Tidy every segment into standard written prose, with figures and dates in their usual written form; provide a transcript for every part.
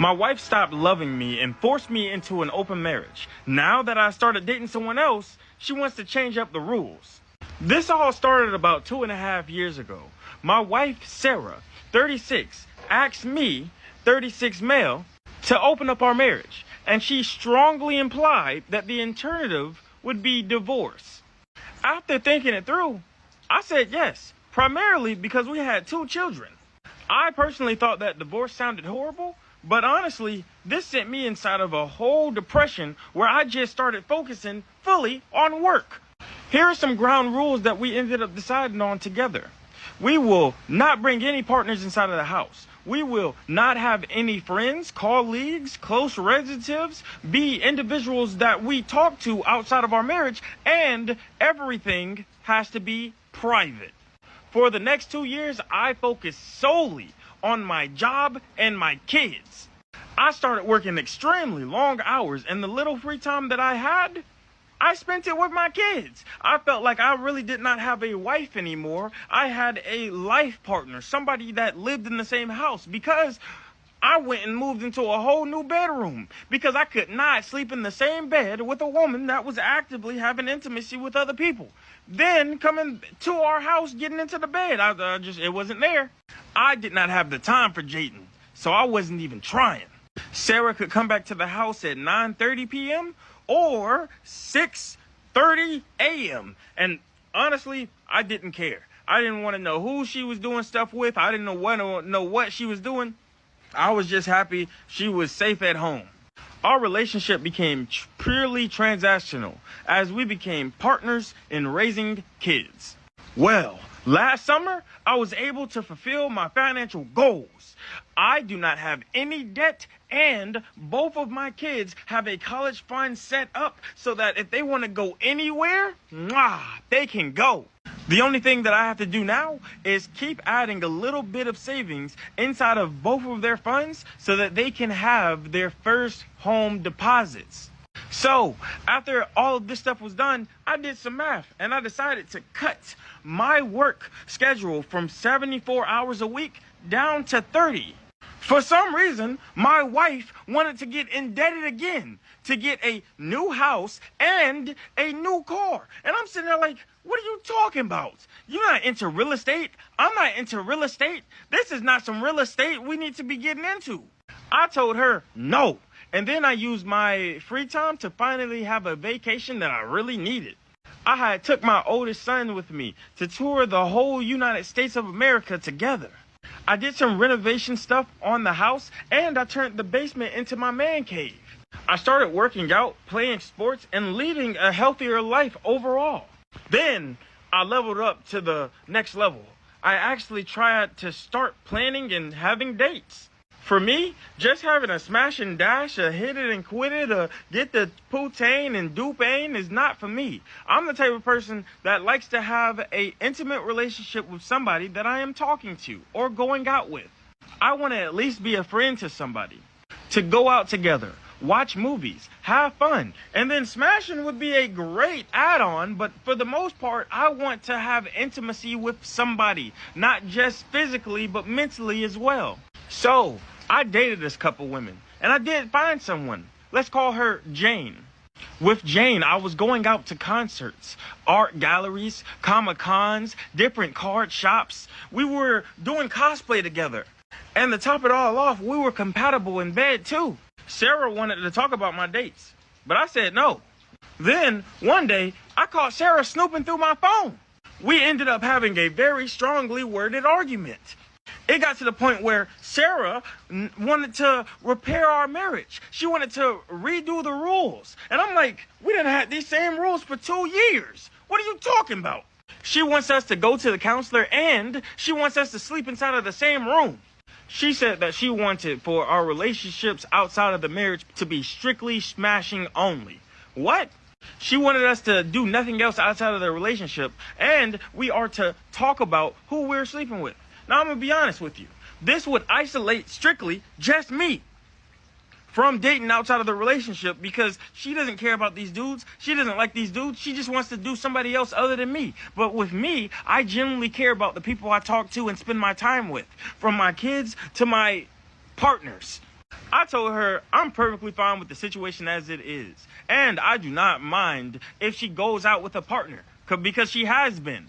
My wife stopped loving me and forced me into an open marriage. Now that I started dating someone else, she wants to change up the rules. This all started about 2.5 years ago. My wife, Sarah, 36, asked me, 36 male, to open up our marriage, and she strongly implied that the alternative would be divorce. After thinking it through, I said yes, primarily because we had 2 children. I personally thought that divorce sounded horrible, but honestly, this sent me inside of a whole depression where I just started focusing fully on work. Here are some ground rules that we ended up deciding on together. We will not bring any partners inside of the house. We will not have any friends, colleagues, close relatives, be individuals that we talk to outside of our marriage, and everything has to be private. For the next 2 years, I focused solely on my job and my kids. I started working extremely long hours, and the little free time that I had, I spent it with my kids. I felt like I really did not have a wife anymore. I had a life partner, somebody that lived in the same house, because I went and moved into a whole new bedroom because I could not sleep in the same bed with a woman that was actively having intimacy with other people. Then coming to our house, getting into the bed, it wasn't there. I did not have the time for Jayden, so I wasn't even trying. Sarah could come back to the house at 9:30 p.m. or 6:30 a.m. And honestly, I didn't care. I didn't want to know who she was doing stuff with. I didn't know what she was doing. I was just happy she was safe at home. Our relationship became purely transactional as we became partners in raising kids. Well, last summer, I was able to fulfill my financial goals. I do not have any debt, and both of my kids have a college fund set up so that if they want to go anywhere, they can go. The only thing that I have to do now is keep adding a little bit of savings inside of both of their funds so that they can have their first home deposits. So, after all of this stuff was done, I did some math and I decided to cut my work schedule from 74 hours a week down to 30. For some reason, my wife wanted to get indebted again to get a new house and a new car. And I'm sitting there like, what are you talking about? You're not into real estate. I'm not into real estate. This is not some real estate we need to be getting into. I told her no. And then I used my free time to finally have a vacation that I really needed. I had took my oldest son with me to tour the whole United States of America together. I did some renovation stuff on the house, and I turned the basement into my man cave. I started working out, playing sports, and leading a healthier life overall. Then I leveled up to the next level. I actually tried to start planning and having dates. For me, just having a smash and dash, a hit it and quit it, a get the poutine and dupane is not for me. I'm the type of person that likes to have an intimate relationship with somebody that I am talking to or going out with. I want to at least be a friend to somebody. To go out together, watch movies, have fun, and then smashing would be a great add-on, but for the most part, I want to have intimacy with somebody, not just physically, but mentally as well. So, I dated this couple women, and I did find someone. Let's call her Jane. With Jane, I was going out to concerts, art galleries, Comic-Cons, different card shops. We were doing cosplay together. And to top it all off, we were compatible in bed too. Sarah wanted to talk about my dates, but I said no. Then, one day, I caught Sarah snooping through my phone. We ended up having a very strongly worded argument. It got to the point where Sarah wanted to repair our marriage. She wanted to redo the rules. And I'm like, we done had these same rules for 2 years. What are you talking about? She wants us to go to the counselor, and she wants us to sleep inside of the same room. She said that she wanted for our relationships outside of the marriage to be strictly smashing only. What? She wanted us to do nothing else outside of the relationship, and we are to talk about who we're sleeping with. Now, I'm going to be honest with you. This would isolate strictly just me from dating outside of the relationship because she doesn't care about these dudes. She doesn't like these dudes. She just wants to do somebody else other than me. But with me, I genuinely care about the people I talk to and spend my time with, from my kids to my partners. I told her I'm perfectly fine with the situation as it is, and I do not mind if she goes out with a partner, because she has been.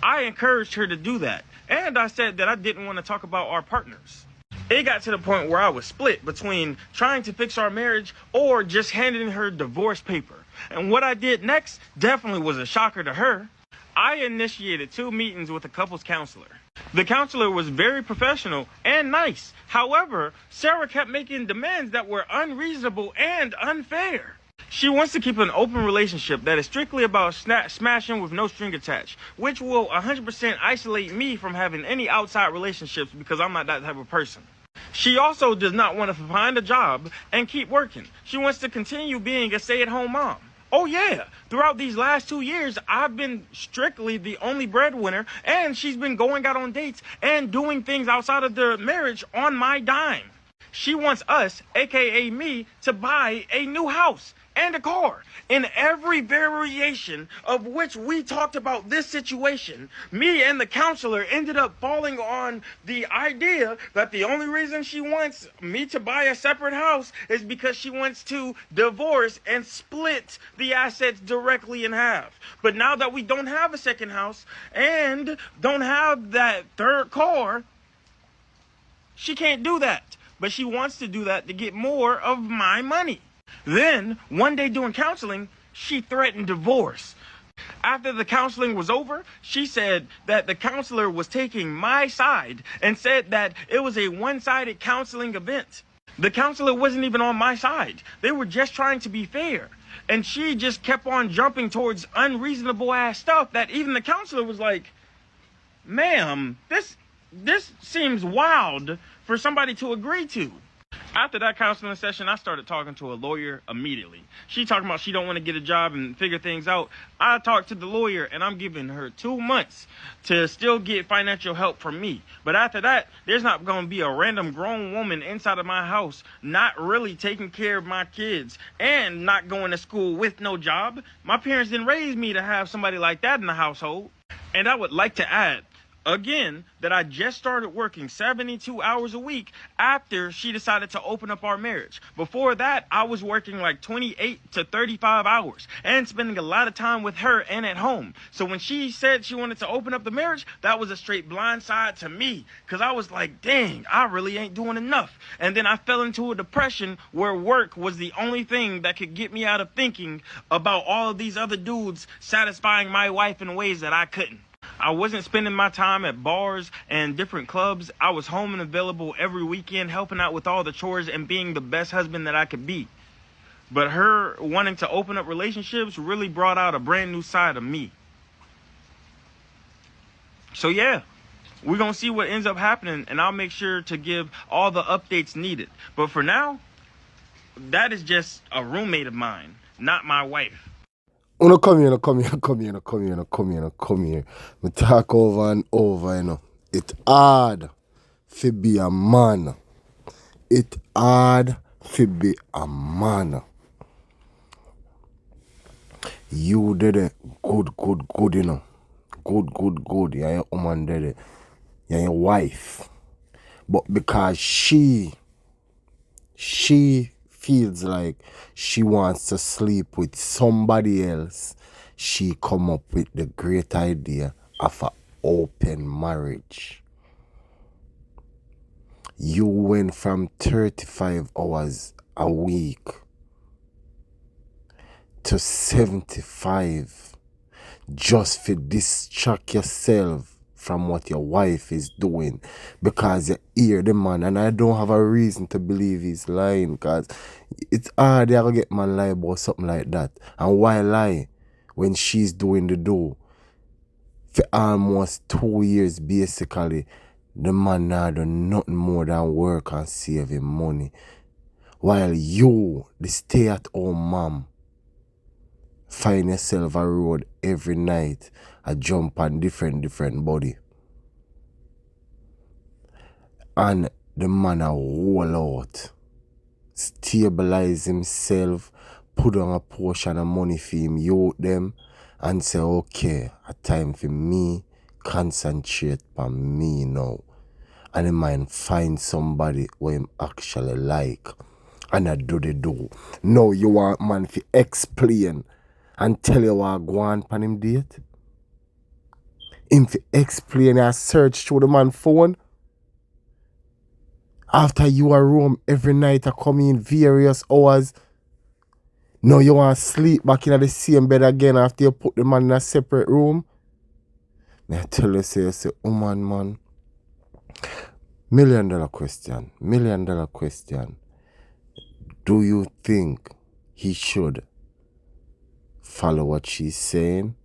I encouraged her to do that, and I said that I didn't want to talk about our partners. It got to the point where I was split between trying to fix our marriage or just handing her divorce paper. And what I did next definitely was a shocker to her. I initiated 2 meetings with a couples counselor. The counselor was very professional and nice. However, Sarah kept making demands that were unreasonable and unfair. She wants to keep an open relationship that is strictly about smashing with no string attached, which will 100% isolate me from having any outside relationships because I'm not that type of person. She also does not want to find a job and keep working. She wants to continue being a stay-at-home mom. Oh yeah, throughout these last 2 years, I've been strictly the only breadwinner, and she's been going out on dates and doing things outside of the marriage on my dime. She wants us, aka me, to buy a new house and a car. In every variation of which we talked about this situation, me and the counselor ended up falling on the idea that the only reason she wants me to buy a separate house is because she wants to divorce and split the assets directly in half. But now that we don't have a second house and don't have that third car, she can't do that. But she wants to do that to get more of my money. Then, one day during counseling, she threatened divorce. After the counseling was over, she said that the counselor was taking my side and said that it was a one-sided counseling event. The counselor wasn't even on my side. They were just trying to be fair. And she just kept on jumping towards unreasonable ass stuff that even the counselor was like, ma'am, this seems wild for somebody to agree to. After that counseling session, I started talking to a lawyer immediately. She talking about she don't want to get a job and figure things out. I talked to the lawyer, and I'm giving her 2 months to still get financial help from me. But after that, there's not going to be a random grown woman inside of my house not really taking care of my kids and not going to school with no job. My parents didn't raise me to have somebody like that in the household. And I would like to add, again, that I just started working 72 hours a week after she decided to open up our marriage. Before that, I was working like 28 to 35 hours and spending a lot of time with her and at home. So when she said she wanted to open up the marriage, that was a straight blindside to me, because I was like, dang, I really ain't doing enough. And then I fell into a depression where work was the only thing that could get me out of thinking about all of these other dudes satisfying my wife in ways that I couldn't. I wasn't spending my time at bars and different clubs. I was home and available every weekend, helping out with all the chores and being the best husband that I could be. But her wanting to open up relationships really brought out a brand new side of me. So yeah, we're going to see what ends up happening, and I'll make sure to give all the updates needed. But for now, that is just a roommate of mine, not my wife. Come here. Me talk over and over, you know. It's hard to be a man. It's hard to be a man. You did it good, you know. Good. You're your woman did it. You're your wife. But because she feels like she wants to sleep with somebody else, she come up with the great idea of an open marriage. You went from 35 hours a week to 75 just to distract yourself from what your wife is doing because you hear the man, and I don't have a reason to believe he's lying, because it's hard to get man lie about something like that. And why lie when she's doing the do? For almost 2 years basically, the man not done nothing more than work and save him money, while you, the stay-at-home mom, find yourself a road every night, a jump on different body. And the man a whole out, stabilize himself, put on a portion of money for him, youth them, and say, okay, a time for me, concentrate on me now. and he might find somebody who him actually like. And I do the do. No, you want man to explain and tell you what go on pan him date? Him to explain and search through the man phone? After you are roam every night I come in various hours. Now you want to sleep back in the same bed again after you put the man in a separate room? May I tell you, say, man. $1 million question. $1 million question. Do you think he should follow what she's saying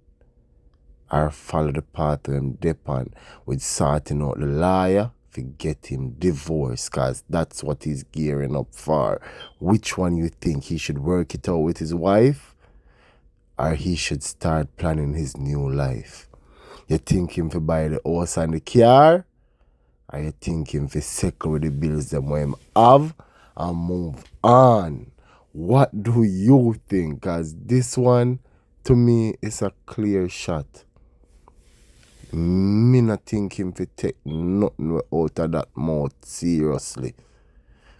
or follow the path him depend with sorting out the liar to get him divorced? Because that's what he's gearing up for. Which one you think he should work it out with his wife or he should start planning his new life? You think him to buy the house and the car or you think him to settle with the bills them what him have and move on? What do you think? Because this one, to me, is a clear shot. Me not think him to take nothing out of that mouth seriously.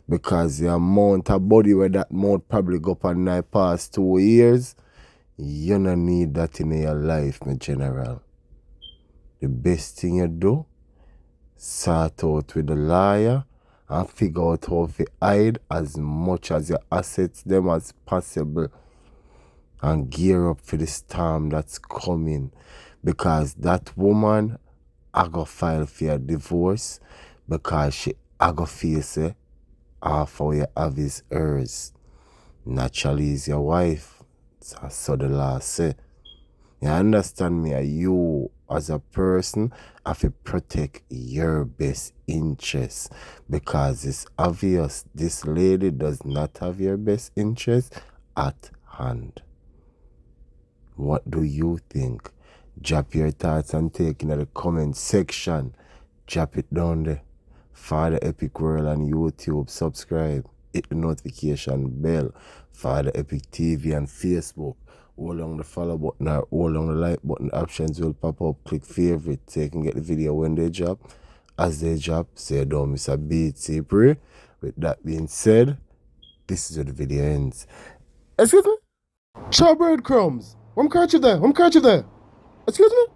Because the amount of body where that mouth probably go up in the past 2 years, you don't need that in your life, my general. The best thing you do, sort out with the liar and figure out how to hide as much as your assets them as possible and gear up for the storm that's coming, because that woman I go file for a divorce because she I go feel say half how you have is hers. Naturally is your wife. So the law say. You understand me? You as a person have to protect your best interests, because it's obvious this lady does not have your best interest at hand. What do you think? Drop your thoughts and take in the comment section. Drop it down there. Father Epic World on YouTube. Subscribe. Hit the notification bell. Father Epic TV and Facebook. Hold on the follow button or hold on the like button. Options will pop up. Click favorite so you can get the video when they drop. As they drop, say don't miss a beat. Say pray. With that being said, this is where the video ends. Excuse me? Sharp breadcrumbs. I'm catching there. Excuse me?